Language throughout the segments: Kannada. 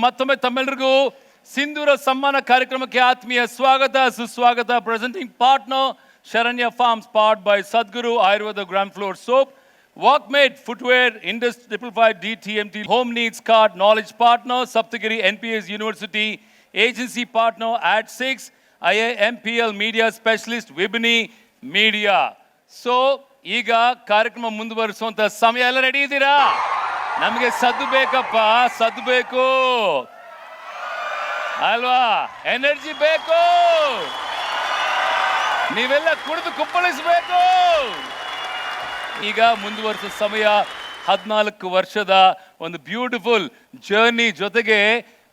ಮತ್ತೊಮ್ಮೆ ತಮ್ಮೆಲ್ಲರಿಗೂ ಸಿಂಧೂರ ಸಮ್ಮಾನ ಕಾರ್ಯಕ್ರಮಕ್ಕೆ ಆತ್ಮೀಯ ಸ್ವಾಗತ ಸುಸ್ವಾಗತ. Presenting partner Sharanya farms, powered by Sadguru Ayurveda grand floor soap, Walkmate footwear, Indus 555 DTMT home needs card, knowledge partner Saptagiri NPS university, agency partner Ad6, IIMPL media specialist ವಿಬಿನಿ ಮೀಡಿಯಾ. ಸೊ ಈಗ ಕಾರ್ಯಕ್ರಮ ಮುಂದುವರಿಸುವಂತ ಸಮಯ. ಎಲ್ಲ ರೆಡಿ ಇದ್ದೀರಾ? ನಮಗೆ ಸದ್ದು ಬೇಕಪ್ಪ, ಸದ್ದು ಬೇಕು ಅಲ್ವಾ? ಎನರ್ಜಿ ಬೇಕು, ನೀವೆಲ್ಲ ಕುಡಿದು ಕುಪ್ಪಳಿಸಬೇಕು. ಈಗ ಮುಂದುವರಿಸೋ ಸಮಯ. 14 ವರ್ಷದ ಒಂದು ಬ್ಯೂಟಿಫುಲ್ ಜರ್ನಿ ಜೊತೆಗೆ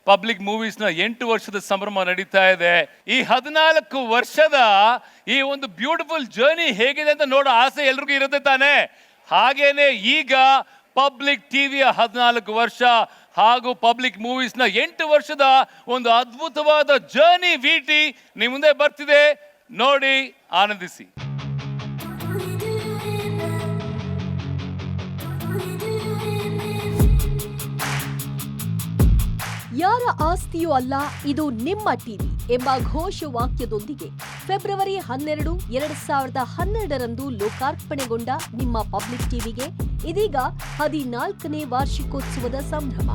ಪಬ್ಲಿಕ್ ಮೂವೀಸ್ನ 8 ವರ್ಷದ ಸಂಭ್ರಮ ನಡೀತಾ ಇದೆ. ಈ 14 ವರ್ಷದ ಈ ಒಂದು ಬ್ಯೂಟಿಫುಲ್ ಜರ್ನಿ ಹೇಗಿದೆ ಅಂತ ನೋಡೋ ಆಸೆ ಎಲ್ರಿಗೂ ಇರುತ್ತೆ ತಾನೆ. ಹಾಗೇನೆ ಈಗ ಪಬ್ಲಿಕ್ ಟಿವಿಯ 14 ವರ್ಷ ಹಾಗೂ ಪಬ್ಲಿಕ್ ಮೂವೀಸ್ನ 8 ವರ್ಷದ ಒಂದು ಅದ್ಭುತವಾದ ಜರ್ನಿ ವಿಟಿ ನಿಮ್ಮ ಮುಂದೆ ಬರ್ತಿದೆ. ನೋಡಿ, ಆನಂದಿಸಿ. ಯಾರ ಆಸ್ತಿಯೂ ಅಲ್ಲ, ಇದು ನಿಮ್ಮ ಟಿವಿ ಎಂಬ ಘೋಷವಾಕ್ಯದೊಂದಿಗೆ ಫೆಬ್ರವರಿ 12, 2012ರಂದು ಲೋಕಾರ್ಪಣೆಗೊಂಡ ನಿಮ್ಮ ಪಬ್ಲಿಕ್ ಟಿವಿಗೆ ಇದೀಗ 14ನೇ ವಾರ್ಷಿಕೋತ್ಸವದ ಸಂಭ್ರಮ.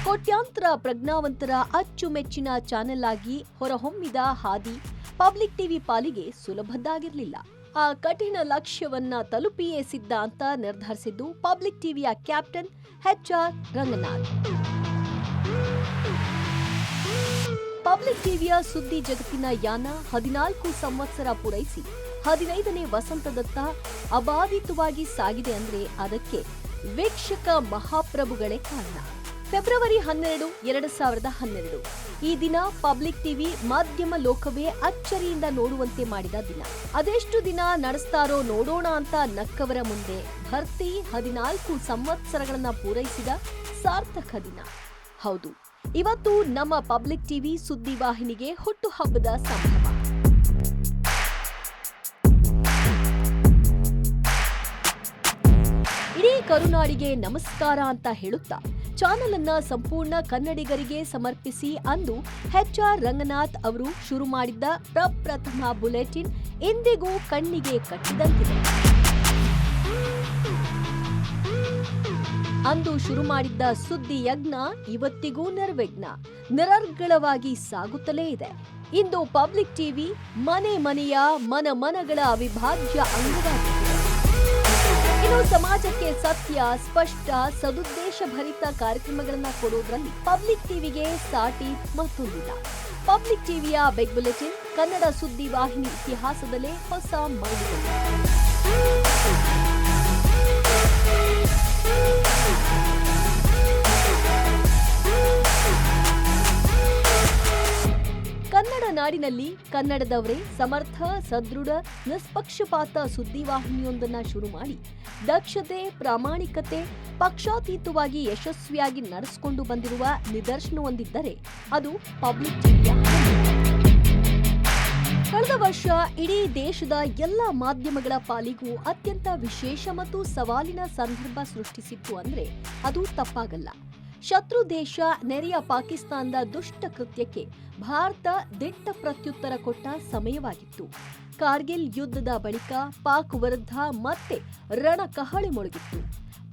ಕೋಟ್ಯಾಂತರ ಪ್ರಜ್ಞಾವಂತರ ಅಚ್ಚುಮೆಚ್ಚಿನ ಚಾನೆಲ್ ಆಗಿ ಹೊರಹೊಮ್ಮಿದ ಹಾದಿ ಪಬ್ಲಿಕ್ ಟಿವಿ ಪಾಲಿಗೆ ಸುಲಭದ್ದಾಗಿರಲಿಲ್ಲ. ಆ ಕಠಿಣ ಲಕ್ಷ್ಯವನ್ನ ತಲುಪಿಯೇ ಸಿದ್ಧ ಅಂತ ನಿರ್ಧರಿಸಿದ್ದು ಪಬ್ಲಿಕ್ ಟಿವಿಯ ಕ್ಯಾಪ್ಟನ್ HR ರಂಗನಾಥ್. ಪಬ್ಲಿಕ್ ಟಿವಿಯ ಸುದ್ದಿ ಜಗತ್ತಿನ ಯಾನ 14 ಸಂವತ್ಸರ ಪೂರೈಸಿ 15ನೇ ವಸಂತದತ್ತ ಅಬಾಧಿತವಾಗಿ ಸಾಗಿದೆ ಅಂದ್ರೆ ಅದಕ್ಕೆ ವೀಕ್ಷಕ ಮಹಾಪ್ರಭುಗಳೇ ಕಾರಣ. ಫೆಬ್ರವರಿ 12, 2012 ಈ ದಿನ ಪಬ್ಲಿಕ್ ಟಿವಿ ಮಾಧ್ಯಮ ಲೋಕವೇ ಅಚ್ಚರಿಯಿಂದ ನೋಡುವಂತೆ ಮಾಡಿದ ದಿನ. ಅದೆಷ್ಟು ದಿನ ನಡೆಸ್ತಾರೋ ನೋಡೋಣ ಅಂತ ನಕ್ಕವರ ಮುಂದೆ ಭರ್ತಿ 14 ಸಂವತ್ಸರಗಳನ್ನ ಪೂರೈಸಿದ ಸಾರ್ಥಕ ದಿನ. ಹೌದು, ಇವತ್ತು ನಮ್ಮ ಪಬ್ಲಿಕ್ ಟಿವಿ ಸುದ್ದಿವಾಹಿನಿಗೆ ಹುಟ್ಟುಹಬ್ಬದ ಸಂಭ್ರಮ. ಇಡೀ ಕರುನಾಡಿಗೆ ನಮಸ್ಕಾರ ಅಂತ ಹೇಳುತ್ತಾ ಚಾನೆಲ್ ಅನ್ನ ಸಂಪೂರ್ಣ ಕನ್ನಡಿಗರಿಗೆ ಸಮರ್ಪಿಸಿ ಅಂದು HR ರಂಗನಾಥ್ ಅವರು ಶುರು ಮಾಡಿದ್ದ ಪ್ರಪ್ರಥಮ ಬುಲೆಟಿನ್ ಇಂದಿಗೂ ಕಣ್ಣಿಗೆ ಕಟ್ಟಿದಂತಿದೆ. ಅಂದು ಶುರು ಮಾಡಿದ್ದ ಸುದ್ದಿ ಯಜ್ಞ ಇವತ್ತಿಗೂ ನಿರರ್ಗಳವಾಗಿ ಸಾಗುತ್ತಲೇ ಇದೆ. ಇಂದು ಪಬ್ಲಿಕ್ ಟಿವಿ ಮನೆ ಮನೆಯ ಮನಗಳ ಅವಿಭಾಜ್ಯ ಅಂಗವಾಗಿದೆ. ಇನ್ನು ಸಮಾಜಕ್ಕೆ ಸತ್ಯ, ಸ್ಪಷ್ಟ, ಸದುದ್ದೇಶ ಭರಿತ ಕಾರ್ಯಕ್ರಮಗಳನ್ನ ಕೊಡೋದ್ರಲ್ಲಿ ಪಬ್ಲಿಕ್ ಟಿವಿಗೆ ಸಾಟಿ ಮತ್ತೊಂದಿಲ್ಲ. ಪಬ್ಲಿಕ್ ಟಿವಿಯ ಬಿಗ್ ಬುಲೆಟಿನ್ ಕನ್ನಡ ಸುದ್ದಿ ವಾಹಿನಿ ಇತಿಹಾಸದಲ್ಲೇ ಹೊಸ ಮೈಲಿಗಲ್ಲು. ಕನ್ನಡ ನಾಡಿನಲ್ಲಿ ಕನ್ನಡದವರೇ ಸಮರ್ಥ, ಸದೃಢ, ನಿಷ್ಪಕ್ಷಪಾತ ಸುದ್ದಿವಾಹಿನಿಯೊಂದನ್ನ ಶುರು ಮಾಡಿ ದಕ್ಷತೆ, ಪ್ರಾಮಾಣಿಕತೆ, ಪಕ್ಷಾತೀತವಾಗಿ ಯಶಸ್ವಿಯಾಗಿ ನಡೆಸಿಕೊಂಡು ಬಂದಿರುವ ನಿದರ್ಶನವೊಂದಿದ್ದರೆ ಅದು ಪಬ್ಲಿಕ್ ಟಿವಿಯ. ಕಳೆದ ವರ್ಷ ಇಡೀ ದೇಶದ ಎಲ್ಲ ಮಾಧ್ಯಮಗಳ ಪಾಲಿಗೂ ಅತ್ಯಂತ ವಿಶೇಷ ಮತ್ತು ಸವಾಲಿನ ಸಂದರ್ಭ ಸೃಷ್ಟಿಸಿತ್ತು ಅಂದ್ರೆ ಅದು ತಪ್ಪಾಗಲ್ಲ. ಶತ್ರು ದೇಶ ನೆರೆಯ ಪಾಕಿಸ್ತಾನದ ದುಷ್ಟ ಕೃತ್ಯಕ್ಕೆ ಭಾರತ ದಿಟ್ಟ ಪ್ರತ್ಯುತ್ತರ ಕೊಟ್ಟ ಸಮಯವಾಗಿತ್ತು. ಕಾರ್ಗಿಲ್ ಯುದ್ಧದ ಬಳಿಕ ಪಾಕ್ ವಿರುದ್ಧ ಮತ್ತೆ ರಣಕಹಳೆ ಮೊಳಗಿತ್ತು.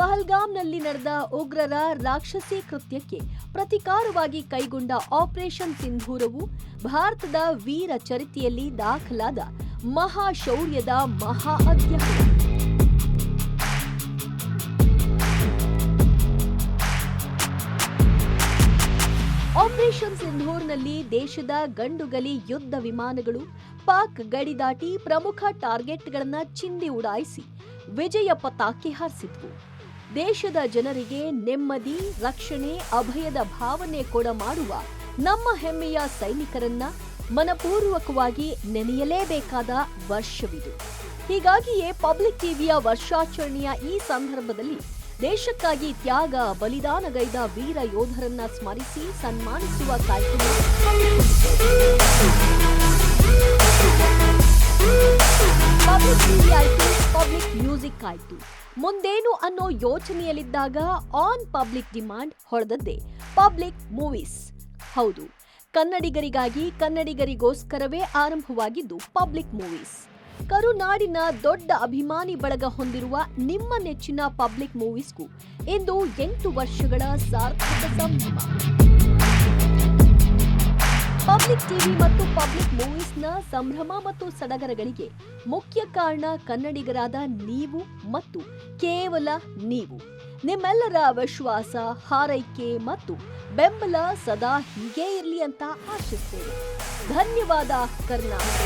ಪಹಲ್ಗಾಮ್ನಲ್ಲಿ ನಡೆದ ಉಗ್ರರ ರಾಕ್ಷಸಿ ಕೃತ್ಯಕ್ಕೆ ಪ್ರತಿಕಾರವಾಗಿ ಕೈಗೊಂಡ ಆಪರೇಷನ್ ಸಿಂಧೂರವು ಭಾರತದ ವೀರ ಚರಿತೆಯಲ್ಲಿ ದಾಖಲಾದ ಮಹಾಶೌರ್ಯದ ಮಹಾ ಅಧ್ಯಾಯ. ಆಪರೇಷನ್ ಸಿಂಧೂರ್ನಲ್ಲಿ ದೇಶದ ಗಂಡುಗಲಿ ಯುದ್ಧ ವಿಮಾನಗಳು ಪಾಕ್ ಗಡಿ ದಾಟಿ ಪ್ರಮುಖ ಟಾರ್ಗೆಟ್ಗಳನ್ನ ಚಿಂದಿ ಉಡಾಯಿಸಿ ವಿಜಯ ಪತಾಕೆ ಹಾರಿಸಿದ್ವು. ದೇಶದ ಜನರಿಗೆ ನೆಮ್ಮದಿ, ರಕ್ಷಣೆ, ಅಭಯದ ಭಾವನೆ ಕೊಡಮಾಡುವ ನಮ್ಮ ಹೆಮ್ಮೆಯ ಸೈನಿಕರನ್ನ ಮನಪೂರ್ವಕವಾಗಿ ನೆನೆಯಲೇಬೇಕಾದ ವರ್ಷವಿದು. ಹೀಗಾಗಿಯೇ ಪಬ್ಲಿಕ್ ಟಿವಿಯ ವರ್ಷಾಚರಣೆಯ ಈ ಸಂದರ್ಭದಲ್ಲಿ ದೇಶಕ್ಕಾಗಿ ತ್ಯಾಗ, ಬಲಿದಾನಗೈದ ವೀರ ಯೋಧರನ್ನ ಸ್ಮರಿಸಿ ಸನ್ಮಾನಿಸುವ ಕಾರ್ಯಕ್ರಮ. ಪಬ್ಲಿಕ್ ಟಿವಿ ಆಯ್ತು, ಪಬ್ಲಿಕ್ ಮ್ಯೂಸಿಕ್ ಆಯ್ತು. ಮುಂದೇನು ಅನ್ನೋ ಯೋಚನೆಯಲ್ಲಿದ್ದಾಗ ಆನ್ ಪಬ್ಲಿಕ್ ಡಿಮಾಂಡ್ ಹೊಡೆದದ್ದೇ ಪಬ್ಲಿಕ್ ಮೂವೀಸ್. ಹೌದು, ಕನ್ನಡಿಗರಿಗಾಗಿ ಕನ್ನಡಿಗರಿಗೋಸ್ಕರವೇ ಆರಂಭವಾಗಿದ್ದು ಪಬ್ಲಿಕ್ ಮೂವೀಸ್. ಕರುನಾಡಿನ ದೊಡ್ಡ ಅಭಿಮಾನಿ ಬಳಗ ಹೊಂದಿರುವ ನಿಮ್ಮ ನೆಚ್ಚಿನ ಪಬ್ಲಿಕ್ ಮೂವೀಸ್ಗೂ ಇಂದು 8 ವರ್ಷಗಳ ಸಾರ್ಥಕ ಸಂಭ್ರಮ. ಪಬ್ಲಿಕ್ ಟಿವಿ ಮತ್ತು ಪಬ್ಲಿಕ್ ಮೂವೀಸ್ನ ಸಂಭ್ರಮ ಮತ್ತು ಸಡಗರಗಳಿಗೆ ಮುಖ್ಯ ಕಾರಣ ಕನ್ನಡಿಗರಾದ ನೀವು ಮತ್ತು ಕೇವಲ ನೀವು. ನಿಮ್ಮೆಲ್ಲರ ವಿಶ್ವಾಸ, ಹಾರೈಕೆ ಮತ್ತು ಬೆಂಬಲ ಸದಾ ಹೀಗೇ ಇರಲಿ ಅಂತ ಆಶಿಸ್ತೇವೆ. ಧನ್ಯವಾದ ಕರ್ನಾಟಕ.